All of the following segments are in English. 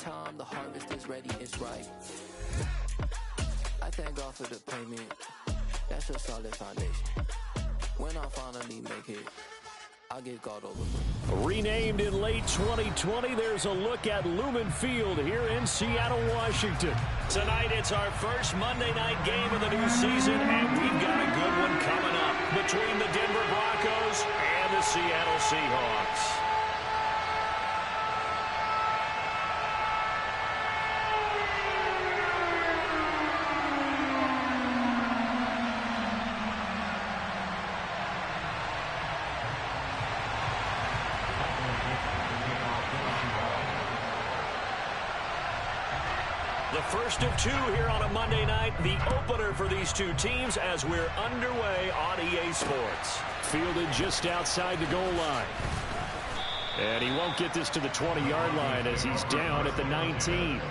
time the harvest is ready, it's right. I thank God for the payment. That's a solid foundation. When I finally make it, I'll give God over. Renamed in late 2020, there's a look at Lumen Field here in Seattle, Washington. Tonight, it's our first Monday night game of the new season, and we've got a good one coming up between the Denver Broncos and the Seattle Seahawks. The first of two here on a Monday night, the opener for these two teams as we're underway on EA Sports. Fielded just outside the goal line. And he won't get this to the 20-yard line as he's down at the 19.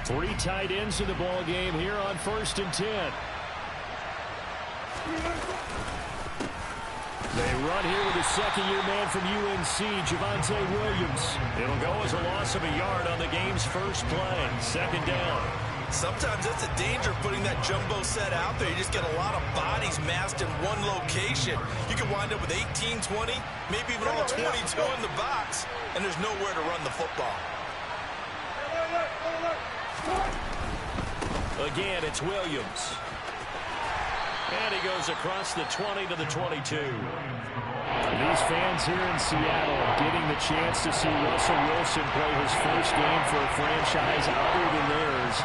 Three tight ends in the ball game here on 1st and 10. They run here with a second-year man from UNC, Javonte Williams. It'll go as a loss of a yard on the game's first play. 2nd down. Sometimes that's a danger putting that jumbo set out there. You just get a lot of bodies massed in one location. You can wind up with 18, 20, maybe even all 22 in the box, and there's nowhere to run the football. Again, it's Williams. And he goes across the 20 to the 22. These fans here in Seattle getting the chance to see Russell Wilson play his first game for a franchise other than theirs.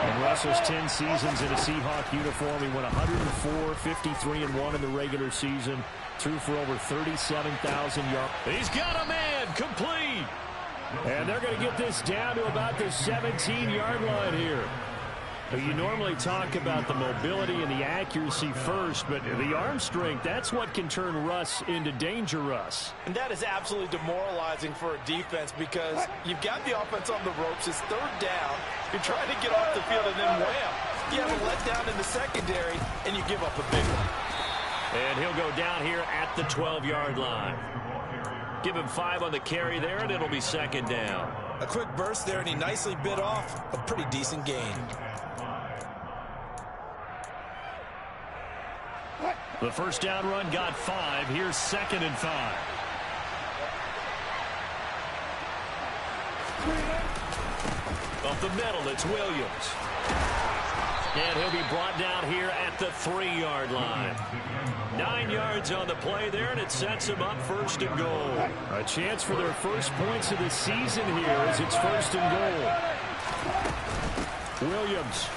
In Russell's 10 seasons in a Seahawk uniform, he went 104, 53-1 in the regular season, threw for over 37,000 yards. He's got a man, complete. And they're going to get this down to about the 17-yard line here. You normally talk about the mobility and the accuracy first, but the arm strength, that's what can turn Russ into danger Russ. And that is absolutely demoralizing for a defense because you've got the offense on the ropes. It's 3rd down. You're trying to get off the field and then wham. You have a letdown in the secondary, and you give up a big one. And he'll go down here at the 12-yard line. Give him 5 on the carry there, and it'll be 2nd down. A quick burst there, and he nicely bit off a pretty decent gain. The first down run got 5. Here's 2nd and 5. Up the middle, it's Williams. And he'll be brought down here at the 3-yard line. 9 yards on the play there, and it sets him up 1st and goal. A chance for their first points of the season here as it's 1st and goal. Williams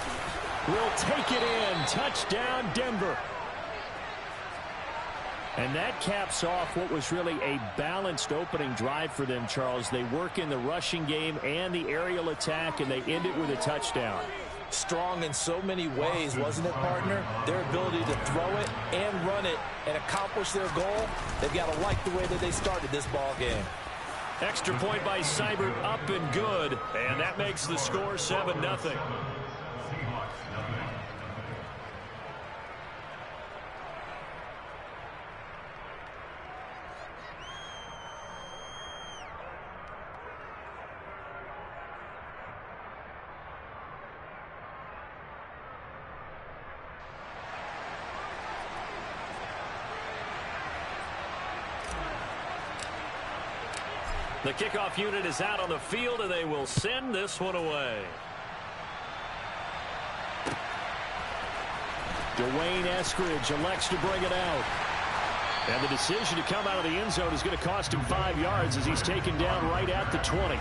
will take it in. Touchdown, Denver. And that caps off what was really a balanced opening drive for them, Charles. They work in the rushing game and the aerial attack, and they end it with a touchdown. Strong in so many ways, wasn't it, partner? Their ability to throw it and run it and accomplish their goal, they've got to like the way that they started this ball game. Extra point by Seibert, up and good, and that makes the score 7-0. The kickoff unit is out on the field, and they will send this one away. Dwayne Eskridge elects to bring it out. And the decision to come out of the end zone is going to cost him 5 yards as he's taken down right at the 20.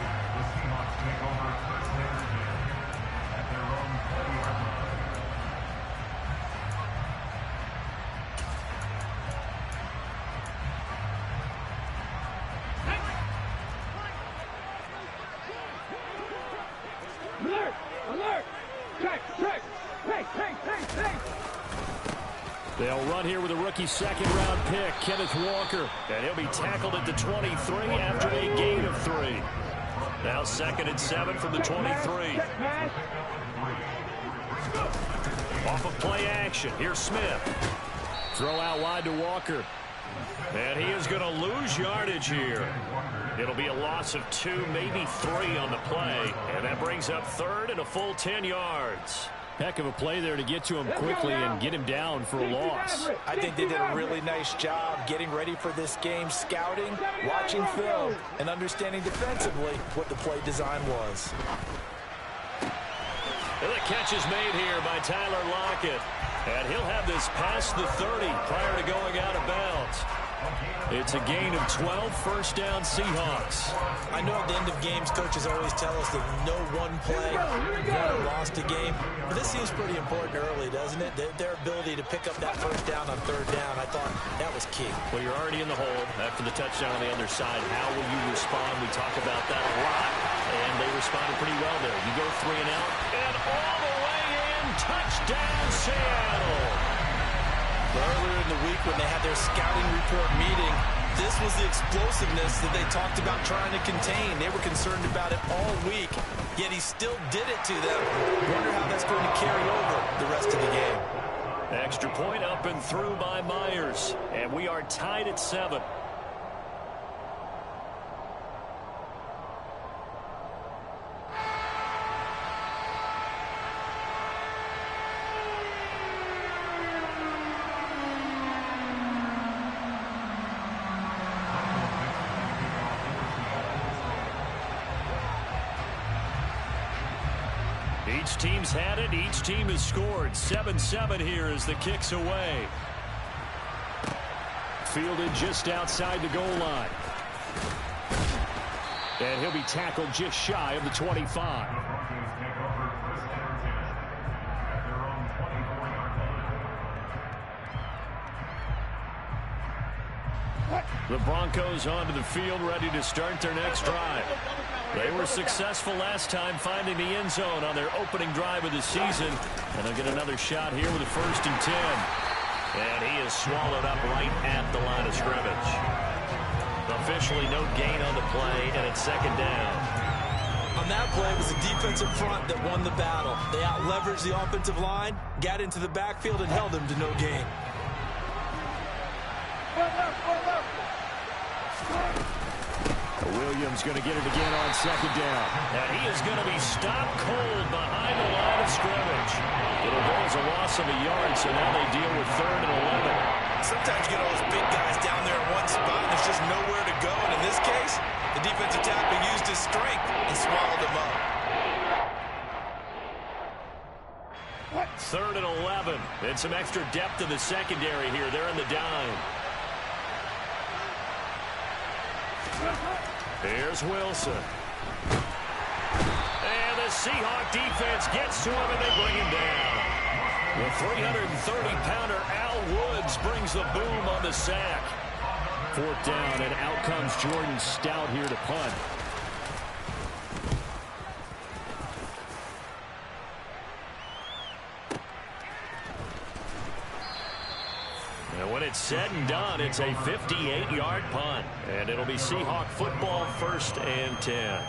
They'll run here with a rookie second-round pick, Kenneth Walker. And he'll be tackled at the 23 after a gain of 3. Now 2nd and 7 from the 23. Off of play action. Here's Smith. Throw out wide to Walker. And he is going to lose yardage here. It'll be a loss of 2, maybe 3 on the play. And that brings up 3rd and a full 10 yards. Heck of a play there to get to him quickly and get him down for a loss. I think they did a really nice job getting ready for this game, scouting, watching film, and understanding defensively what the play design was. And the catch is made here by Tyler Lockett. And he'll have this past the 30 prior to going out of bounds. It's a gain of 12, first down Seahawks. I know at the end of games, coaches always tell us that no one play won or lost a game. But this seems pretty important early, doesn't it? Their ability to pick up that first down on 3rd down, I thought that was key. Well, you're already in the hole after the touchdown on the other side. How will you respond? We talk about that a lot. And they responded pretty well there. You go 3 and out. And all the way in, touchdown Seattle. Earlier in the week when they had their scouting report meeting, this was the explosiveness that they talked about trying to contain. They were concerned about it all week, yet he still did it to them. Wonder how that's going to carry over the rest of the game. Extra point up and through by Myers. And we are tied at 7. Each team's had it. Each team has scored. 7-7 here as the kick's away. Fielded just outside the goal line. And he'll be tackled just shy of the 25. The Broncos onto the field, ready to start their next drive. They were successful last time finding the end zone on their opening drive of the season. And they'll get another shot here with a 1st and 10. And he is swallowed up right at the line of scrimmage. Officially no gain on the play, and it's 2nd down. On that play, it was the defensive front that won the battle. They out-leveraged the offensive line, got into the backfield, and held them to no gain. Williams going to get it again on 2nd down. And he is going to be stopped cold behind the line of scrimmage. It'll go as a loss of a yard, so now they deal with 3rd and 11. Sometimes you get all those big guys down there in one spot, and there's just nowhere to go. And in this case, the defensive tackle used his strength and swallowed him up. 3rd and 11. And some extra depth in the secondary here. They're in the dime. Here's Wilson. And the Seahawk defense gets to him, and they bring him down. The 330-pounder Al Woods brings the boom on the sack. 4th down, and out comes Jordan Stout here to punt. And when it's said and done, it's a 58-yard punt. And it'll be Seahawk football, 1st and 10.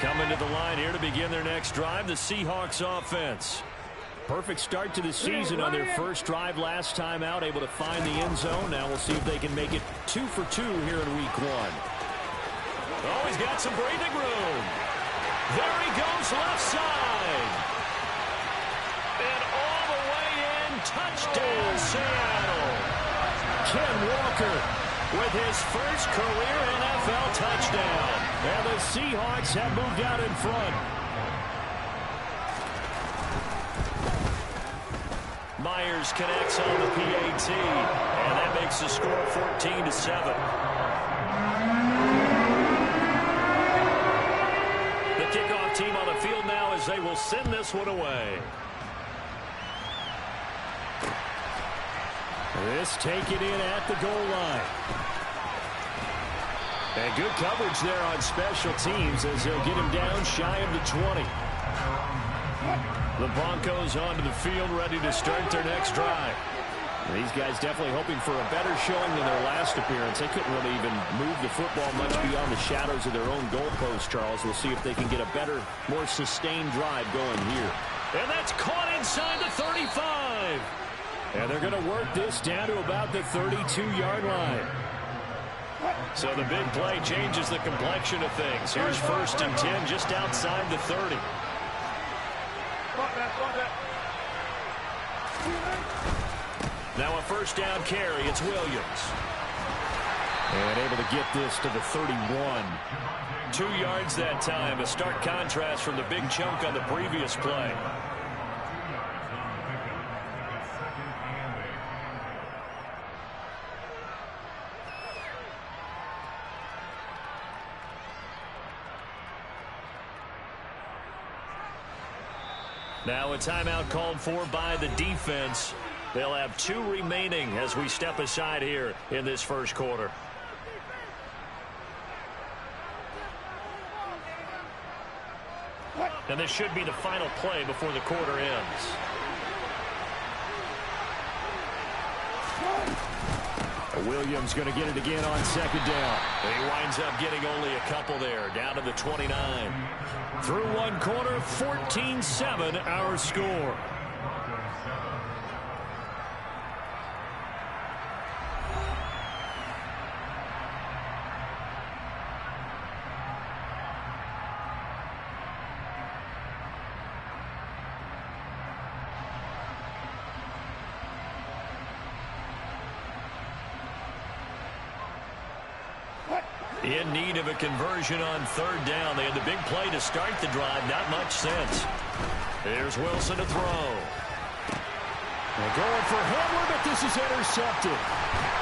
Coming to the line here to begin their next drive, the Seahawks offense. Perfect start to the season on their first drive last time out, able to find the end zone. Now we'll see if they can make it 2 for 2 here in week 1. Oh, he's got some breathing room. There he goes left side. And all the way in, touchdown Seattle. Ken Walker with his first career NFL touchdown. And the Seahawks have moved out in front. Myers connects on the PAT. And that makes the score 14-7. Kickoff team on the field now as they will send this one away. This taken in at the goal line. And good coverage there on special teams as they'll get him down shy of the 20. The Broncos onto the field, ready to start their next drive. These guys definitely hoping for a better showing than their last appearance. They couldn't really even move the football much beyond the shadows of their own goalpost, Charles. We'll see if they can get a better, more sustained drive going here. And that's caught inside the 35. And they're going to work this down to about the 32-yard line. So the big play changes the complexion of things. Here's 1st and 10 just outside the 30. Now a 1st down carry. It's Williams. And able to get this to the 31. 2 yards that time. A stark contrast from the big chunk on the previous play. Now a timeout called for by the defense. They'll have 2 remaining as we step aside here in this first quarter. And this should be the final play before the quarter ends. Williams going to get it again on 2nd down. He winds up getting only a couple there, down to the 29. Through one quarter, 14-7 our score. In need of a conversion on 3rd down. They had the big play to start the drive. Not much sense. Here's Wilson to throw. They're going for Hamler, but this is intercepted.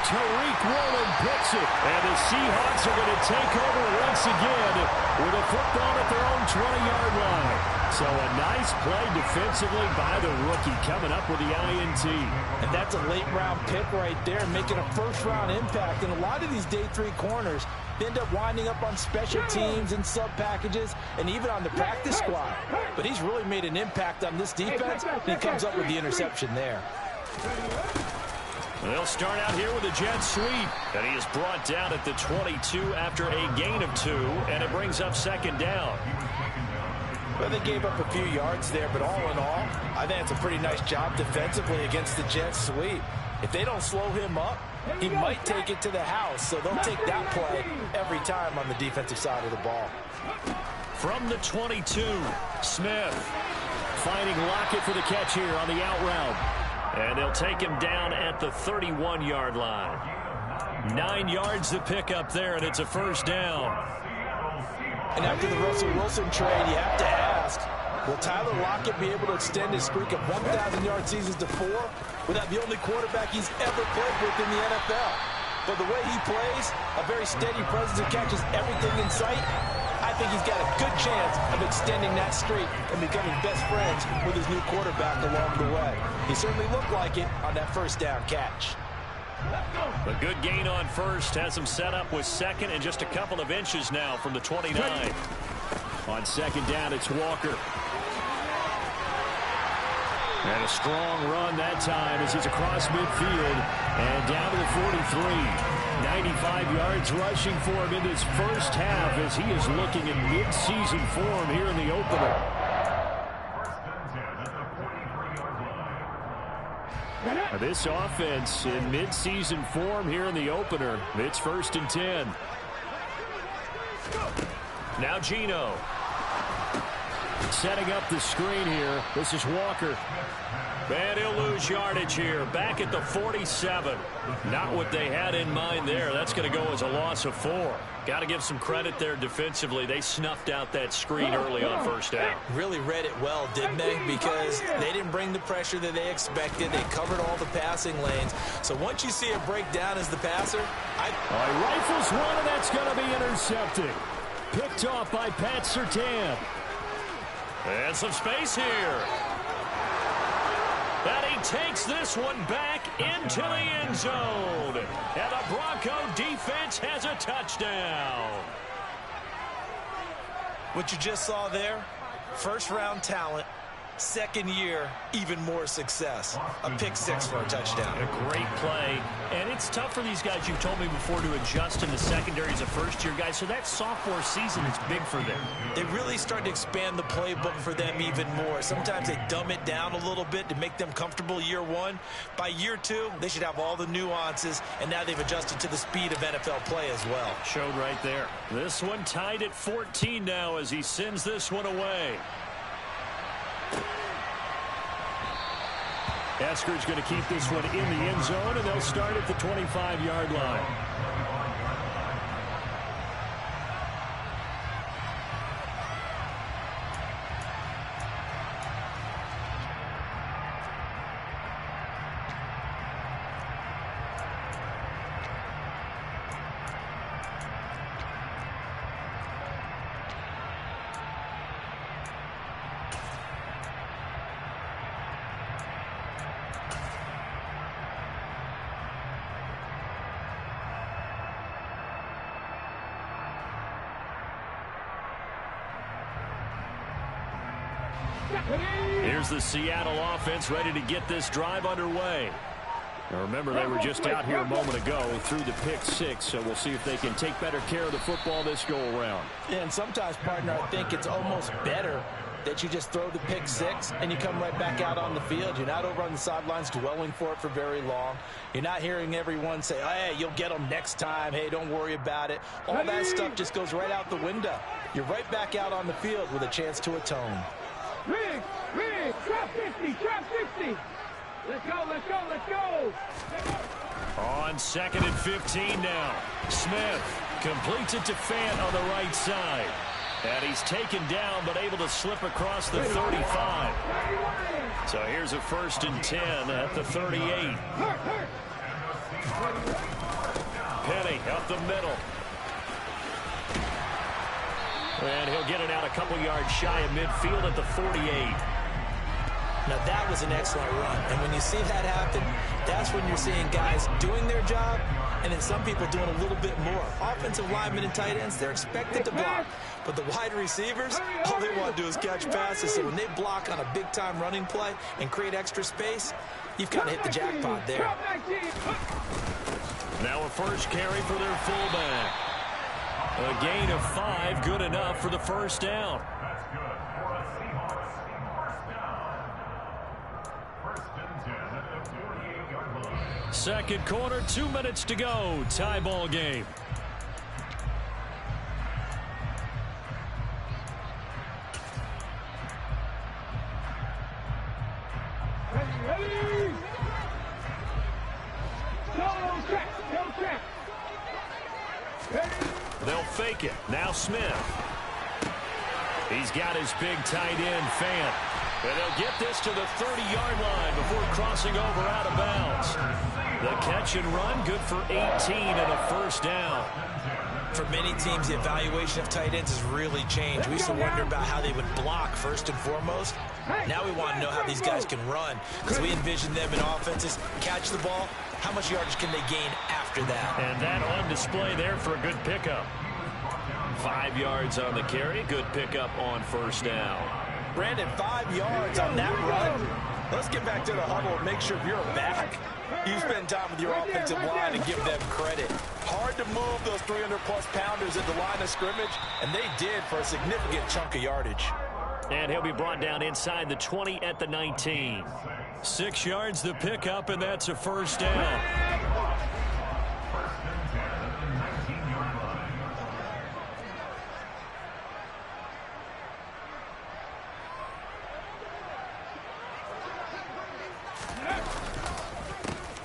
Tariq Woolen picks it. And the Seahawks are going to take over once again with a football at their own 20-yard line. So a nice play defensively by the rookie coming up with the INT. And that's a late-round pick right there, making a first-round impact. And a lot of these day 3 corners end up winding up on special teams and sub-packages and even on the practice squad. But he's really made an impact on this defense, and he comes up with the interception there. They'll start out here with a jet sweep. And he is brought down at the 22 after a gain of 2, and it brings up 2nd down. Well, they gave up a few yards there, but all in all, I think it's a pretty nice job defensively against the jet sweep. If they don't slow him up, he might take it to the house, so they'll take that play every time on the defensive side of the ball. From the 22, Smith finding Lockett for the catch here on the out route. And they'll take him down at the 31-yard line. 9 yards to pick up there, and it's a 1st down. And after the Russell Wilson trade, you have to ask, will Tyler Lockett be able to extend his streak of 1,000-yard seasons to 4 without the only quarterback he's ever played with in the NFL? But the way he plays, a very steady presence and catches everything in sight, I think he's got a good chance of extending that streak and becoming best friends with his new quarterback along the way. He certainly looked like it on that 1st down catch. A good gain on 1st has him set up with 2nd and just a couple of inches now from the 29. On 2nd down, it's Walker. And a strong run that time as he's across midfield and down to the 43. 95 yards rushing for him in this first half as he is looking in mid-season form here in the opener. This offense in mid-season form here in the opener. It's 1st and 10. Now Geno. Setting up the screen here. This is Walker. And he'll lose yardage here. Back at the 47. Not what they had in mind there. That's going to go as a loss of 4. Got to give some credit there defensively. They snuffed out that screen early on 1st down. Really read it well, didn't they? Because they didn't bring the pressure that they expected. They covered all the passing lanes. So once you see a breakdown as the passer, He rifles one, and that's going to be intercepted. Picked off by Pat Surtain. And some space here. And he takes this one back into the end zone. And the Bronco defense has a touchdown. What you just saw there, first-round talent, second year, even more success. A pick six for a touchdown. A great play. And it's tough for these guys, you've told me before, to adjust in the secondary as a first-year guy. So that sophomore season is big for them. They really start to expand the playbook for them even more. Sometimes they dumb it down a little bit to make them comfortable year one. By year two, they should have all the nuances, and now they've adjusted to the speed of NFL play as well. Showed right there. This one tied at 14 now as he sends this one away. Esker's going to keep this one in the end zone, and they'll start at the 25-yard line. Here's the Seattle offense ready to get this drive underway. Now remember, they were just out here a moment ago through the pick six, so we'll see if they can take better care of the football this go-around. And sometimes, partner, I think it's almost better that you just throw the pick six and you come right back out on the field. You're not over on the sidelines dwelling for it for very long. You're not hearing everyone say, oh, hey, you'll get them next time. Hey, don't worry about it. All that stuff just goes right out the window. You're right back out on the field with a chance to atone. Rig, trap 50, trap 50. Let's go, let's go, let's go. On 2nd and 15 now. Smith completes it to Fant on the right side. And he's taken down but able to slip across the 35. So here's a 1st and 10 at the 38. Penny up the middle. And he'll get it out a couple yards shy of midfield at the 48. Now that was an excellent run. And when you see that happen, that's when you're seeing guys doing their job and then some people doing a little bit more. Offensive linemen and tight ends, they're expected to block. But the wide receivers, all they want to do is catch passes. So when they block on a big-time running play and create extra space, you've kind of hit the jackpot there. Now a first carry for their fullback. A gain of 5, good enough for the first down. Second quarter, 2 minutes to go. Tie ball game. They'll fake it. Now Smith. He's got his big tight end, Fant. And they'll get this to the 30-yard line before crossing over out of bounds. The catch and run, good for 18 and a first down. For many teams, the evaluation of tight ends has really changed. We used to wonder about how they would block first and foremost. Now we want to know how these guys can run because we envision them in offenses catch the ball. How much yardage can they gain after that? And that on display there for a good pickup. 5 yards on the carry. Good pickup on first down. Brandon, 5 yards on that run. Let's get back to the huddle and make sure you're back. You spend time with your offensive line and give them credit. Hard to move those 300-plus pounders at the line of scrimmage, and they did for a significant chunk of yardage. And he'll be brought down inside the 20 at the 19. 6 yards the pickup, and that's a first down.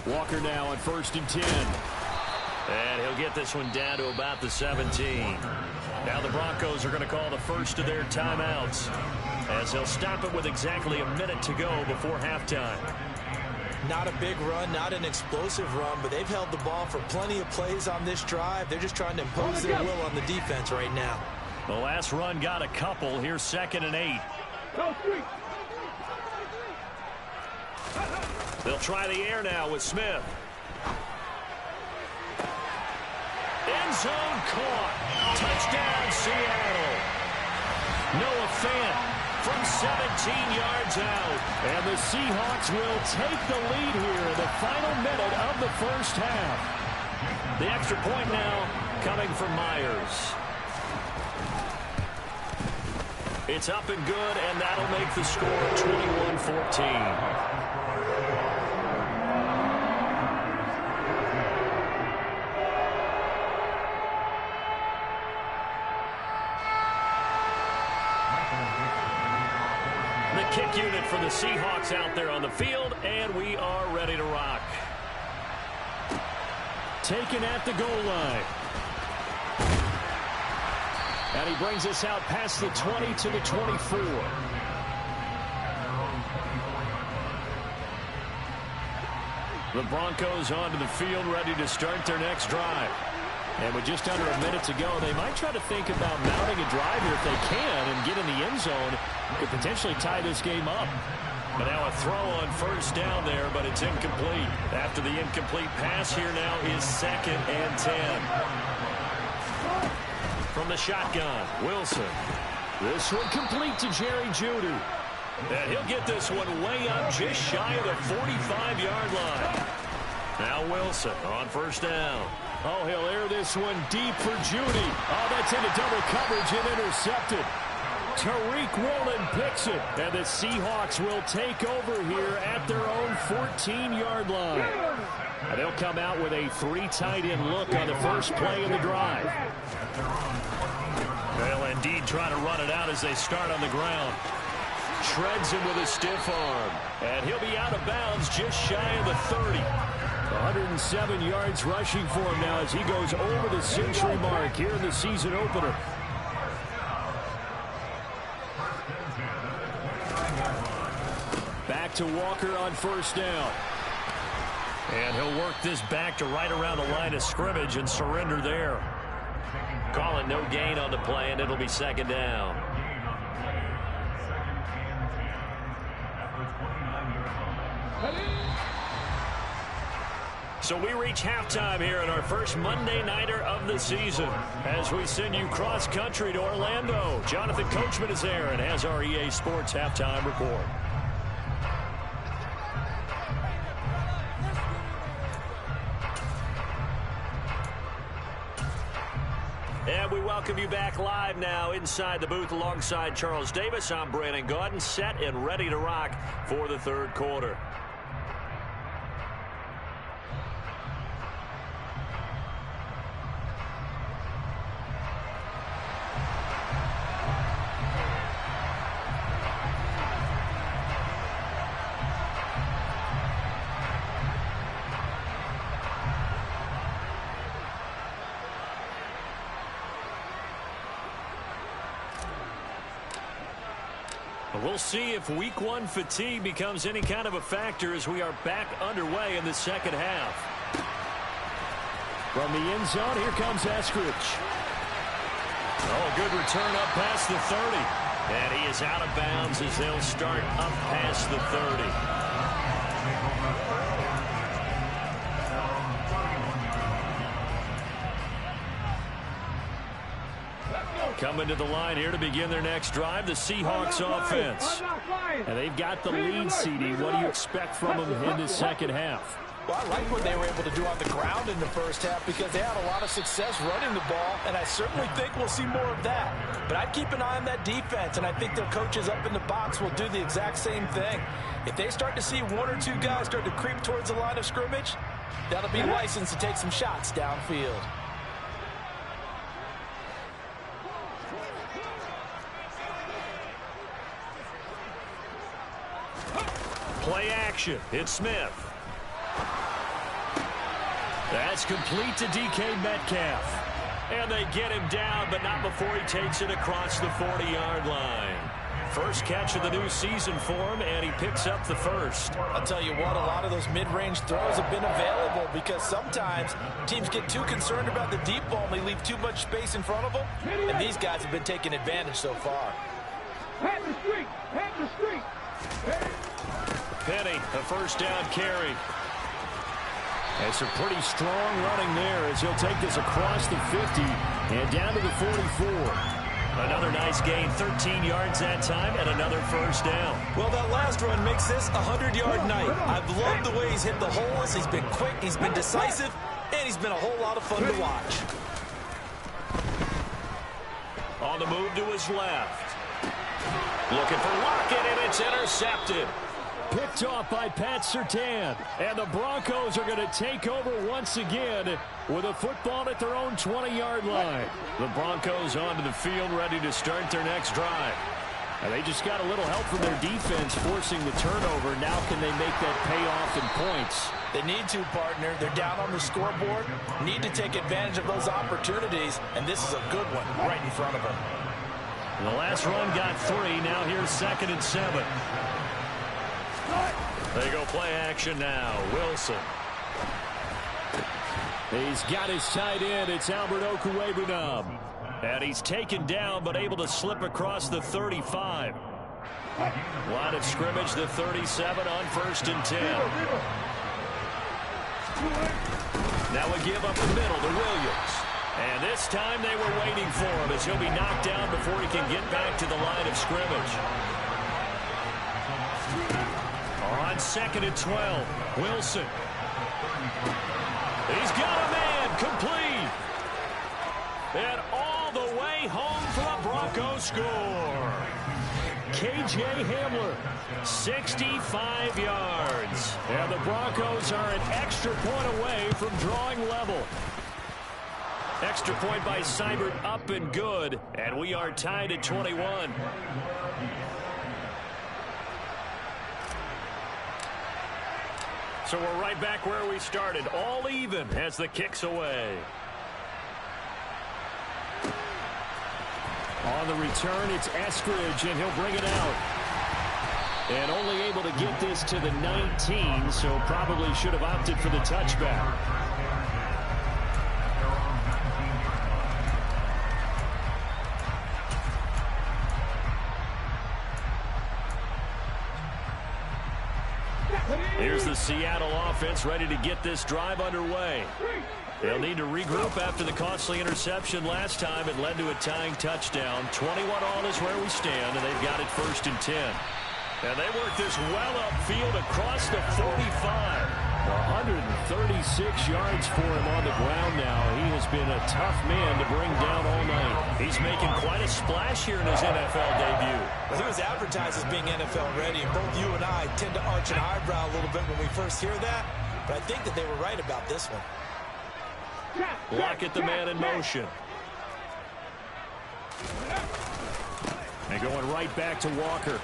Walker now on 1st and 10. And he'll get this one down to about the 17. Now the Broncos are going to call the first of their timeouts as they'll stop it with exactly a minute to go before halftime. Not a big run, not an explosive run, but they've held the ball for plenty of plays on this drive. They're just trying to impose their will on the defense right now. The last run got a couple. Here's 2nd and 8. They'll try the air now with Smith. End zone caught. Touchdown, Seattle. Noah Fant from 17 yards out. And the Seahawks will take the lead here in the final minute of the first half. The extra point now coming from Myers. It's up and good, and that'll make the score 21-14. Kick unit for the Seahawks out there on the field, and we are ready to rock. Taken at the goal line. And he brings us out past the 20 to the 24. The Broncos onto the field, ready to start their next drive. And with just under a minute to go, they might try to think about mounting a drive here if they can and get in the end zone. Could potentially tie this game up. But now a throw on first down there, but it's incomplete. After the incomplete pass, here now is 2nd and 10. From the shotgun, Wilson. This one complete to Jerry Jeudy. And he'll get this one way up just shy of the 45-yard line. Now Wilson on first down. Oh, he'll air this one deep for Jeudy. Oh, that's into double coverage and intercepted. Tariq Woolen picks it, and the Seahawks will take over here at their own 14-yard line. And they'll come out with a 3 tight end look on the first play of the drive. They'll indeed try to run it out as they start on the ground. Shreds him with a stiff arm, and he'll be out of bounds just shy of the 30. 107 yards rushing for him now as he goes over the century mark here in the season opener. Back to Walker on first down. And he'll work this back to right around the line of scrimmage and surrender there. Call it no gain on the play, and it'll be 2nd down. So we reach halftime here in our first Monday Nighter of the season as we send you cross-country to Orlando. Jonathan Coachman is there and has our EA Sports halftime report. And we welcome you back live now inside the booth alongside Charles Davis. I'm Brandon Gaudin, set and ready to rock for the third quarter. We'll see if week 1 fatigue becomes any kind of a factor as we are back underway in the second half. From the end zone, here comes Eskridge. Oh, good return up past the 30. And he is out of bounds as they'll start up past the 30. Coming to the line here to begin their next drive, the Seahawks offense. And they've got the lead, CD. What do you expect from them in the second half? Well, I like what they were able to do on the ground in the first half because they had a lot of success running the ball, and I certainly think we'll see more of that. But I'd keep an eye on that defense, and I think their coaches up in the box will do the exact same thing. If they start to see 1 or 2 guys start to creep towards the line of scrimmage, that'll be licensed to take some shots downfield. Play action. It's Smith. That's complete to DK Metcalf. And they get him down, but not before he takes it across the 40-yard line. First catch of the new season for him, and he picks up the first. I'll tell you what, a lot of those mid-range throws have been available because sometimes teams get too concerned about the deep ball and they leave too much space in front of them, and these guys have been taking advantage so far. Pat the street! Pat the street! Penny, a first down carry. And some pretty strong running there as he'll take this across the 50 and down to the 44. Another nice gain, 13 yards that time, and another first down. Well, that last run makes this a 100-yard night. I've loved the way he's hit the holes. He's been quick, he's been decisive, and he's been a whole lot of fun to watch. On the move to his left. Looking for Lockett, and it's intercepted. Picked off by Pat Surtain. And the Broncos are going to take over once again with a football at their own 20-yard line. The Broncos onto the field ready to start their next drive. And they just got a little help from their defense forcing the turnover. Now can they make that pay off in points? They need to, partner. They're down on the scoreboard. Need to take advantage of those opportunities. And this is a good one right in front of them. And the last run got 3. Now here's 2nd and 7. They go play action now. Wilson. He's got his tight end. It's Albert Okwuegbunam. And he's taken down but able to slip across the 35. Line of scrimmage, the 37 on 1st and 10. Now a give up the middle to Williams. And this time they were waiting for him as he'll be knocked down before he can get back to the line of scrimmage. On 2nd and 12, Wilson. He's got a man, complete. And all the way home for a Broncos score. K.J. Hamler, 65 yards. And the Broncos are an extra point away from drawing level. Extra point by Seibert up and good. And we are tied at 21. So we're right back where we started. All even as the kick's away. On the return, it's Eskridge, and he'll bring it out. And only able to get this to the 19, so probably should have opted for the touchback. Here's the Seattle offense ready to get this drive underway. They'll need to regroup after the costly interception last time. It led to a tying touchdown. 21 all is where we stand, and they've got it 1st and 10. And they work this well upfield across the 45. 136 yards for him on the ground now. He has been a tough man to bring down all night. He's making quite a splash here in his NFL debut. Well, he was advertised as being NFL ready, and both you and I tend to arch an eyebrow a little bit when we first hear that. But I think that they were right about this one. Lockett, the man in motion. And going right back to Walker.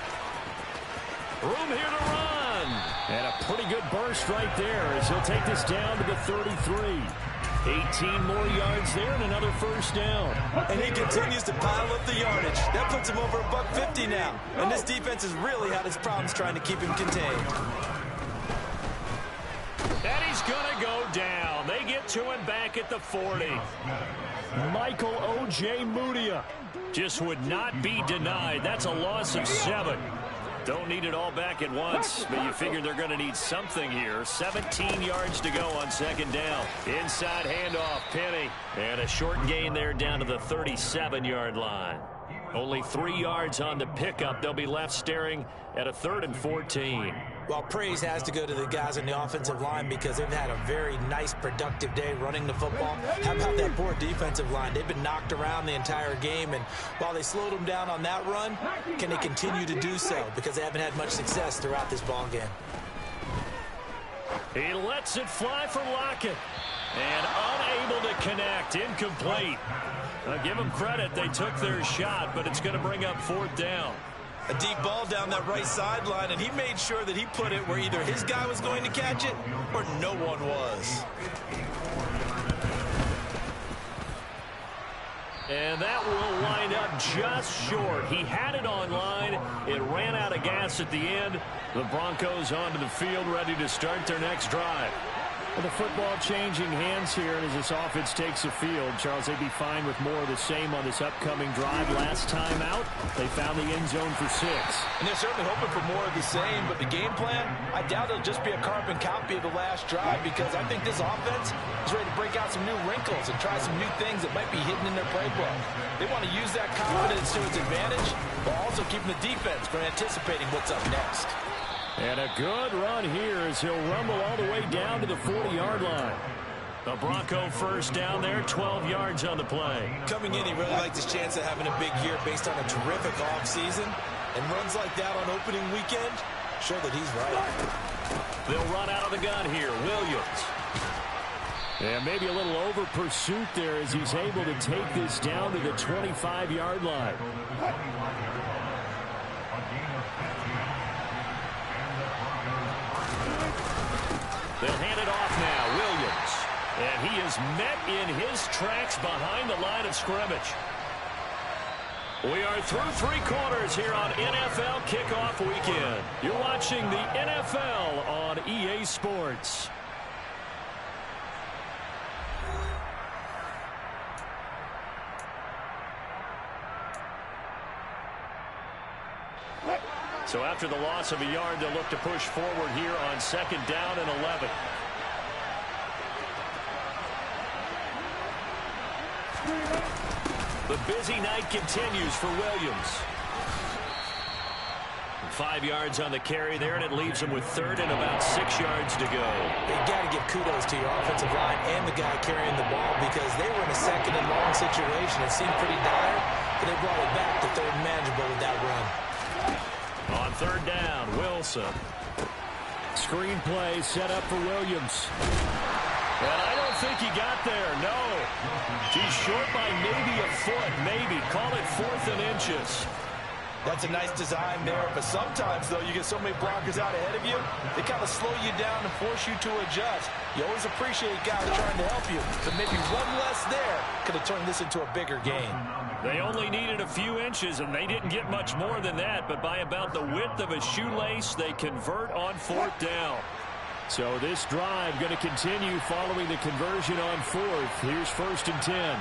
Room here to run. And a pretty good burst right there as he'll take this down to the 33. 18 more yards there and another first down. And he continues to pile up the yardage. That puts him over $150 now. And this defense has really had its problems trying to keep him contained. And he's going to go down. They get to him back at the 40. Michael Ojemudia just would not be denied. That's a loss of 7. Don't need it all back at once, but you figure they're going to need something here. 17 yards to go on 2nd down. Inside handoff, Penny. And a short gain there down to the 37-yard line. Only 3 yards on the pickup. They'll be left staring at a 3rd and 14. Well, praise has to go to the guys on the offensive line because they've had a very nice, productive day running the football. How about that poor defensive line? They've been knocked around the entire game, and while they slowed them down on that run, can they continue to do so? Because they haven't had much success throughout this ball game. He lets it fly for Lockett. And unable to connect. Incomplete. I'll give them credit. They took their shot, but it's going to bring up 4th down. A deep ball down that right sideline, and he made sure that he put it where either his guy was going to catch it or no one was. And that will line up just short. He had it on line. It ran out of gas at the end. The Broncos onto the field ready to start their next drive. And the football changing hands here as this offense takes the field. Charles, they'd be fine with more of the same on this upcoming drive. Last time out, they found the end zone for 6. And they're certainly hoping for more of the same, but the game plan, I doubt it'll just be a carbon copy of the last drive, because I think this offense is ready to break out some new wrinkles and try some new things that might be hidden in their playbook. They want to use that confidence to its advantage, while also keeping the defense from anticipating what's up next. And a good run here as he'll rumble all the way down to the 40-yard line. The Bronco first down there, 12 yards on the play. Coming in, he really liked his chance of having a big year based on a terrific offseason. And runs like that on opening weekend show that he's right. They'll run out of the gun here. Williams. And maybe a little over pursuit there as he's able to take this down to the 25-yard line. They'll hand it off now. Williams. And he is met in his tracks behind the line of scrimmage. We are through 3 quarters here on NFL Kickoff Weekend. You're watching the NFL on EA Sports. So after the loss of a yard, they'll look to push forward here on 2nd down and 11. The busy night continues for Williams. 5 yards on the carry there, and it leaves him with 3rd and about 6 yards to go. You got to give kudos to your offensive line and the guy carrying the ball, because they were in a 2nd and long situation. It seemed pretty dire, but they brought it back to 3rd and manageable with that run. On 3rd down, Wilson. Screen play set up for Williams. And I don't think he got there, no. He's short by maybe a foot, maybe. Call it 4th and inches. That's a nice design there, but sometimes, though, you get so many blockers out ahead of you, they kind of slow you down and force you to adjust. You always appreciate guys trying to help you, but maybe one less there could have turned this into a bigger game. They only needed a few inches, and they didn't get much more than that, but by about the width of a shoelace, they convert on 4th down. So this drive going to continue following the conversion on 4th. Here's 1st and 10.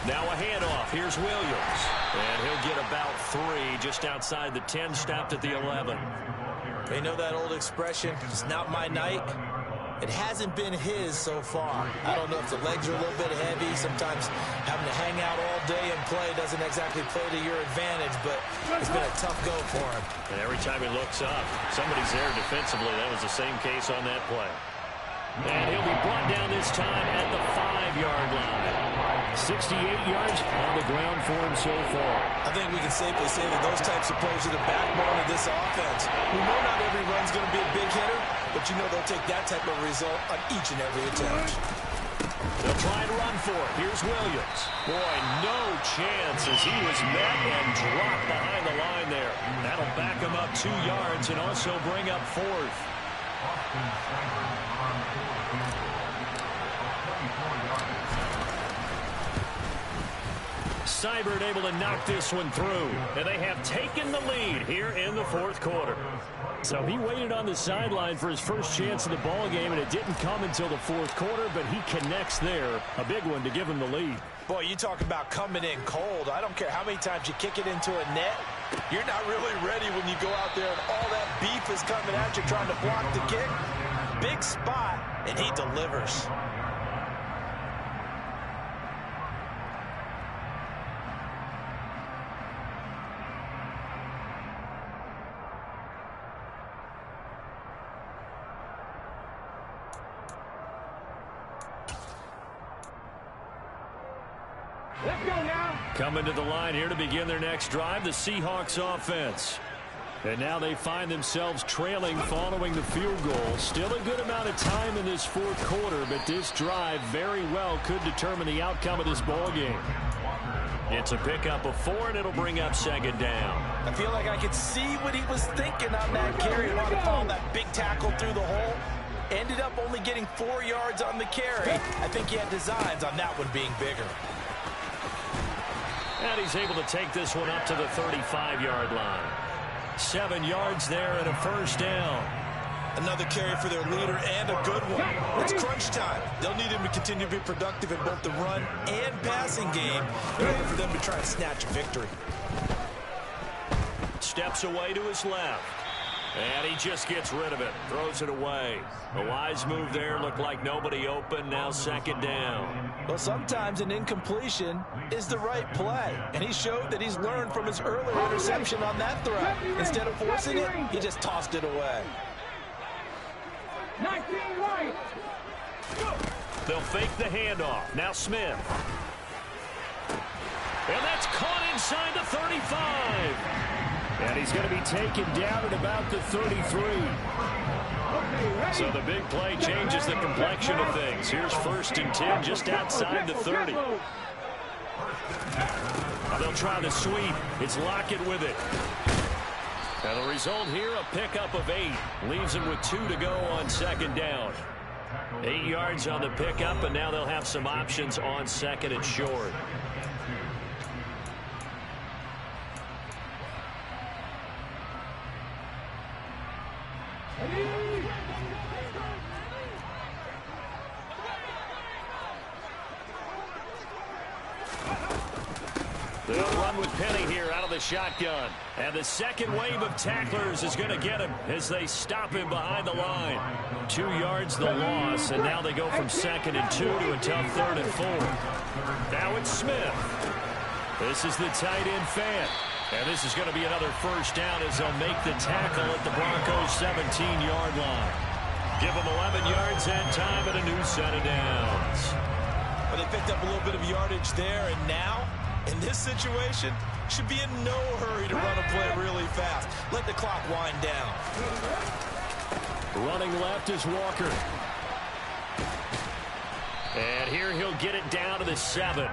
Now a handoff. Here's Williams. And he'll get about 3 just outside the 10, stopped at the 11. They know that old expression, it's not my night. It hasn't been his so far. I don't know if the legs are a little bit heavy. Sometimes having to hang out all day and play doesn't exactly play to your advantage, but it's been a tough go for him. And every time he looks up, somebody's there defensively. That was the same case on that play. And he'll be brought down this time at the 5-yard line. 68 yards on the ground for him so far. I think we can safely say that those types of plays are the backbone of this offense. We know not every run's going to be a big hitter, but you know they'll take that type of result on each and every attempt. They'll try and run for it. Here's Williams. Boy, no chance as he was met and dropped behind the line there. That'll back him up 2 yards and also bring up 4th. Seibert able to knock this one through, and they have taken the lead here in the 4th quarter. So he waited on the sideline for his first chance of the ball game, and it didn't come until the 4th quarter, but he connects there. A big one to give him the lead. Boy, you talk about coming in cold. I don't care how many times you kick it into a net. You're not really ready when you go out there and all that beef is coming at you trying to block the kick. Big spot, and he delivers. Let's go now. Coming to the line here to begin their next drive, the Seahawks offense. And now they find themselves trailing following the field goal. Still a good amount of time in this 4th quarter, but this drive very well could determine the outcome of this ball game. It's a pickup of 4, and it'll bring up 2nd down. I feel like I could see what he was thinking on that carry. Wanted to follow that big tackle through the hole. Ended up only getting 4 yards on the carry. I think he had designs on that one being bigger. And he's able to take this one up to the 35-yard line. 7 yards there and a 1st down. Another carry for their leader and a good one. It's crunch time. They'll need him to continue to be productive in both the run and passing game in order for them to try and snatch a victory. Steps away to his left. And he just gets rid of it. Throws it away. A wise move there. Looked like nobody open. Now second down. Well, sometimes an incompletion is the right play. And he showed that he's learned from his earlier interception on that throw. Instead of forcing it, he just tossed it away. 19 right. They'll fake the handoff. Now Smith. And that's caught inside the 35. And he's going to be taken down at about the 33. So the big play changes the complexion of things. Here's 1st and 10 just outside the 30. Now they'll try the sweep. It's Lockett with it. And the result here, a pickup of 8. Leaves him with 2 to go on second down. 8 yards on the pickup, and now they'll have some options on second and short. They'll run with Penny here out of the shotgun. And the second wave of tacklers is going to get him as they stop him behind the line. 2 yards the loss, and now they go from 2nd and 2 to a tough 3rd and 4. Now it's Smith. This is the tight end Fant. And this is going to be another first down as they'll make the tackle at the Broncos' 17-yard line. Give them 11 yards and time and a new set of downs. Well, they picked up a little bit of yardage there, and now, in this situation, should be in no hurry to run a play really fast. Let the clock wind down. Running left is Walker. And here he'll get it down to the 7.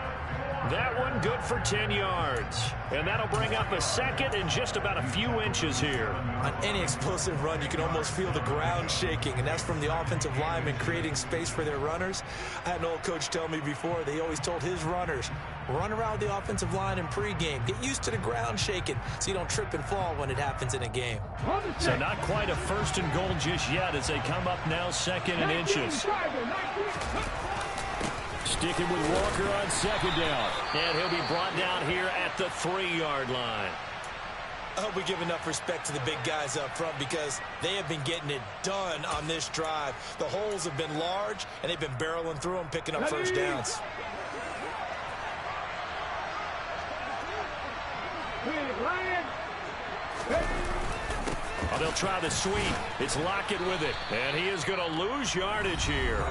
That one good for 10 yards. And that'll bring up a second and just about a few inches here. On any explosive run, you can almost feel the ground shaking, and that's from the offensive linemen creating space for their runners. I had an old coach tell me before, they always told his runners, run around the offensive line in pregame. Get used to the ground shaking so you don't trip and fall when it happens in a game. So not quite a 1st and goal just yet as they come up now 2nd and inches. Sticking with Walker on 2nd down. And he'll be brought down here at the 3-yard line. I hope we give enough respect to the big guys up front because they have been getting it done on this drive. The holes have been large, and they've been barreling through them, picking up first downs. Oh, they'll try the sweep. It's Lockett with it. And he is going to lose yardage here.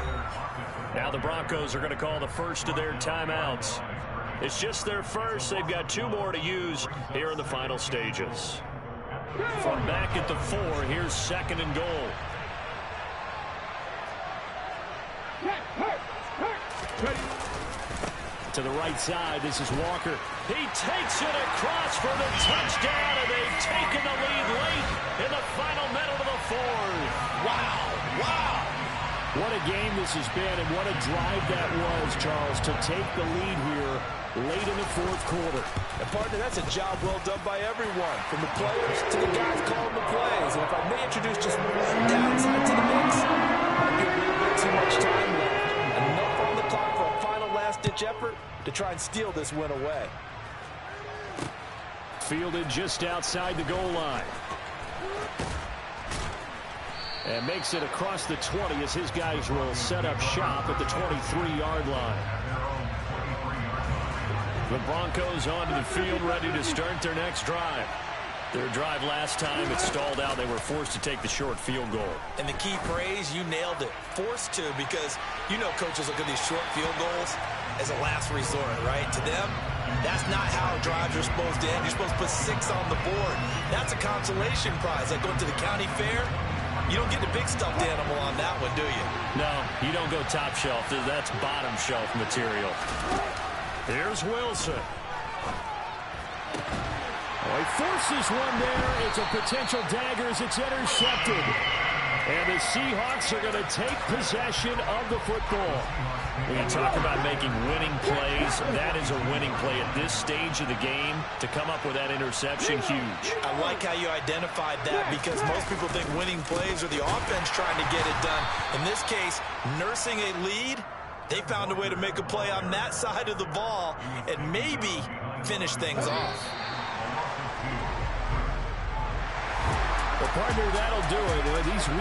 Now the Broncos are going to call the first of their timeouts. It's just their first. They've got 2 more to use here in the final stages. From back at the 4, here's 2nd and goal. To the right side, this is Walker. He takes it across for the touchdown, and they've taken the lead late in the final minute of the 4th. Wow, wow. What a game this has been, and what a drive that was, Charles, to take the lead here late in the 4th quarter. And, partner, that's a job well done by everyone, from the players to the guys calling the plays. And if I may introduce just one downside to the mix, might be a little bit too much time left. Enough on the clock for a final last-ditch effort to try and steal this win away. Fielded just outside the goal line. And makes it across the 20 as his guys will set up shop at the 23-yard line. The Broncos onto the field ready to start their next drive. Their drive last time, it stalled out. They were forced to take the short field goal. And the key phrase, you nailed it. Forced to, because you know coaches look at these short field goals as a last resort, right? To them, that's not how drives are supposed to end. You're supposed to put 6 on the board. That's a consolation prize. Like going to the county fair, you don't get the big stuffed animal on that one, do you? No, you don't go top shelf. That's bottom shelf material. Here's Wilson. Oh, he forces one there. It's a potential dagger as it's intercepted. And the Seahawks are going to take possession of the football. When you talk about making winning plays, that is a winning play at this stage of the game. To come up with that interception, huge. I like how you identified that, because most people think winning plays are the offense trying to get it done. In this case, nursing a lead, they found a way to make a play on that side of the ball and maybe finish things off. Well, partner, that'll do it. These weeks